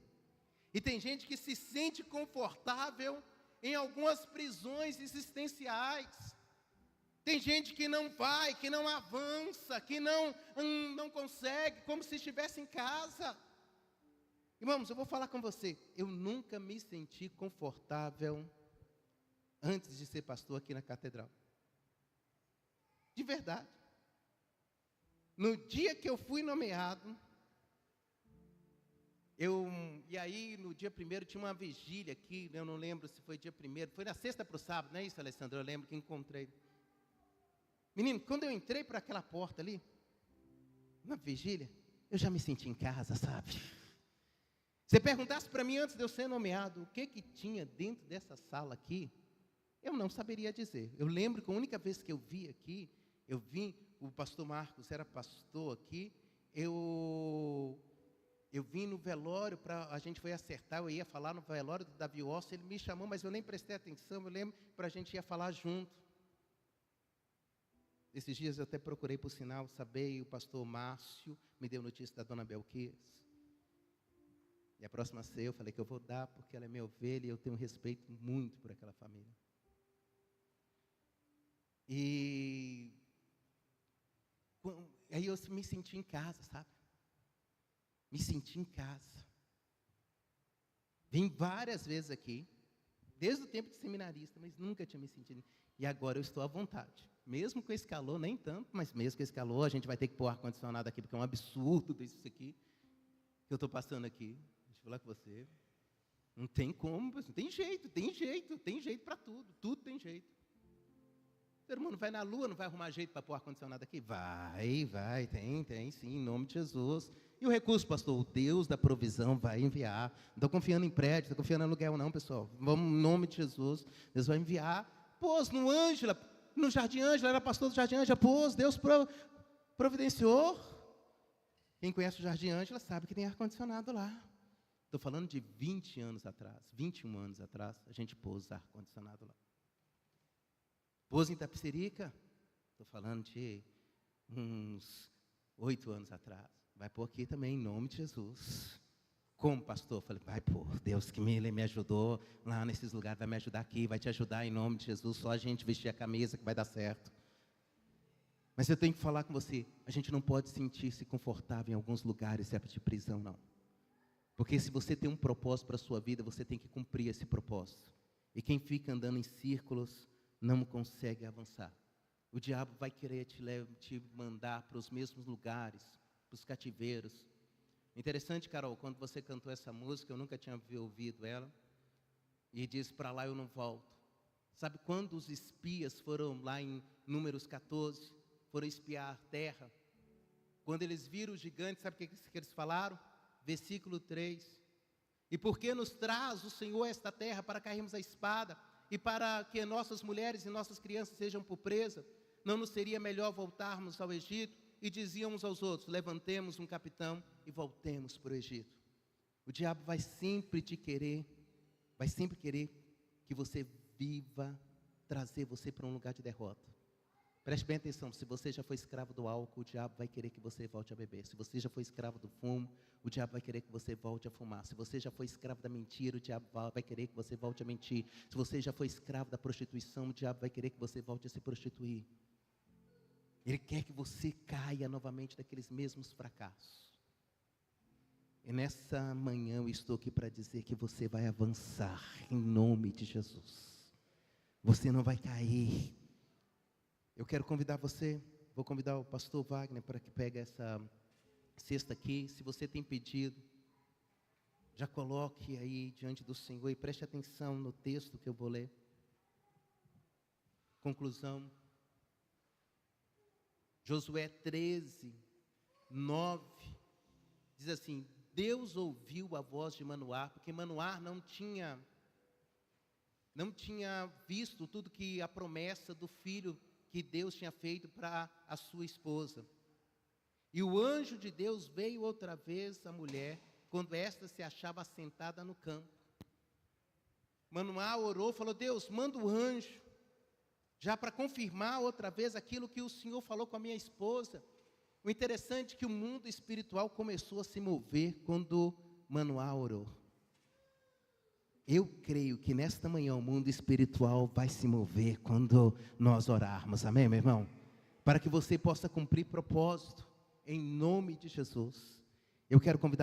E tem gente que se sente confortável em algumas prisões existenciais. Tem gente que não vai, que não avança, que não consegue, como se estivesse em casa. Irmãos, eu vou falar com você, eu nunca me senti confortável antes de ser pastor aqui na catedral. De verdade. No dia que eu fui nomeado, e aí no dia 1º tinha uma vigília aqui, eu não lembro se foi dia 1º, foi na sexta para o sábado, não é isso, Alessandro? Eu lembro que encontrei. Menino, quando eu entrei por aquela porta ali, na vigília, eu já me senti em casa, sabe? Se perguntasse para mim antes de eu ser nomeado, o que tinha dentro dessa sala aqui, eu não saberia dizer. Eu lembro que a única vez que eu vi aqui, eu vim, o pastor Marcos era pastor aqui, eu vim no velório, a gente foi acertar, eu ia falar no velório do Davi Osso, ele me chamou, mas eu nem prestei atenção, eu lembro para a gente ia falar junto. Esses dias eu até procurei por sinal, saber, e o pastor Márcio me deu notícia da dona Belquis. E a próxima ceia eu falei que eu vou dar, porque ela é minha ovelha e eu tenho respeito muito por aquela família. E aí eu me senti em casa, sabe? Me senti em casa. Vim várias vezes aqui, desde o tempo de seminarista, mas nunca tinha me sentido. E agora eu estou à vontade. Mesmo com esse calor, nem tanto, mas mesmo com esse calor, a gente vai ter que pôr ar-condicionado aqui, porque é um absurdo isso aqui que eu estou passando aqui. Deixa eu falar com você. Não tem como, não tem jeito para tudo. Tudo tem jeito. O ser humano vai na lua, não vai arrumar jeito para pôr ar-condicionado aqui? Vai, tem sim, em nome de Jesus. E o recurso, pastor? O Deus da provisão vai enviar. Não estou confiando em prédio, não estou confiando em aluguel não, pessoal. Vamos, em nome de Jesus, Deus vai enviar. Pôs no Ângela, no Jardim Ângela, era pastor do Jardim Ângela, pôs, Deus providenciou. Quem conhece o Jardim Ângela sabe que tem ar-condicionado lá. Estou falando de 20 anos atrás, 21 anos atrás, a gente pôs ar-condicionado lá. Pôs em Itapecerica, estou falando de uns 8 anos atrás. Vai pôr aqui também, em nome de Jesus. Como, pastor? Eu falei, vai pôr, Deus que me ajudou lá nesses lugares, vai me ajudar aqui, vai te ajudar em nome de Jesus, só a gente vestir a camisa que vai dar certo. Mas eu tenho que falar com você, a gente não pode sentir-se confortável em alguns lugares de prisão, não. Porque se você tem um propósito para a sua vida, você tem que cumprir esse propósito. E quem fica andando em círculos não consegue avançar. O diabo vai querer te mandar para os mesmos lugares, para os cativeiros. Interessante, Carol, quando você cantou essa música, eu nunca tinha ouvido ela, e diz, para lá eu não volto. Sabe quando os espias foram lá em Números 14, foram espiar a terra? Quando eles viram os gigantes, sabe o que eles falaram? Versículo 3. E por que nos traz o Senhor esta terra para cairmos a espada, e para que nossas mulheres e nossas crianças sejam por presa? Não nos seria melhor voltarmos ao Egito? E diziam uns aos outros, levantemos um capitão e voltemos para o Egito. O diabo vai sempre querer que você viva, trazer você para um lugar de derrota. Preste bem atenção, se você já foi escravo do álcool, o diabo vai querer que você volte a beber. Se você já foi escravo do fumo, o diabo vai querer que você volte a fumar. Se você já foi escravo da mentira, o diabo vai querer que você volte a mentir. Se você já foi escravo da prostituição, o diabo vai querer que você volte a se prostituir. Ele quer que você caia novamente daqueles mesmos fracassos. E nessa manhã eu estou aqui para dizer que você vai avançar em nome de Jesus. Você não vai cair. Eu quero convidar você, vou convidar o pastor Wagner para que pegue essa cesta aqui. Se você tem pedido, já coloque aí diante do Senhor e preste atenção no texto que eu vou ler. Conclusão. Josué 13, 9, diz assim, Deus ouviu a voz de Manoá, porque Manoá não tinha visto tudo que a promessa do filho que Deus tinha feito para a sua esposa. E o anjo de Deus veio outra vez à mulher, quando esta se achava sentada no campo. Manoá orou, falou: Deus, manda o anjo, já para confirmar outra vez aquilo que o Senhor falou com a minha esposa. O interessante é que o mundo espiritual começou a se mover quando Manoá orou. Eu creio que nesta manhã o mundo espiritual vai se mover quando nós orarmos, amém, meu irmão? Para que você possa cumprir propósito, em nome de Jesus. Eu quero convidar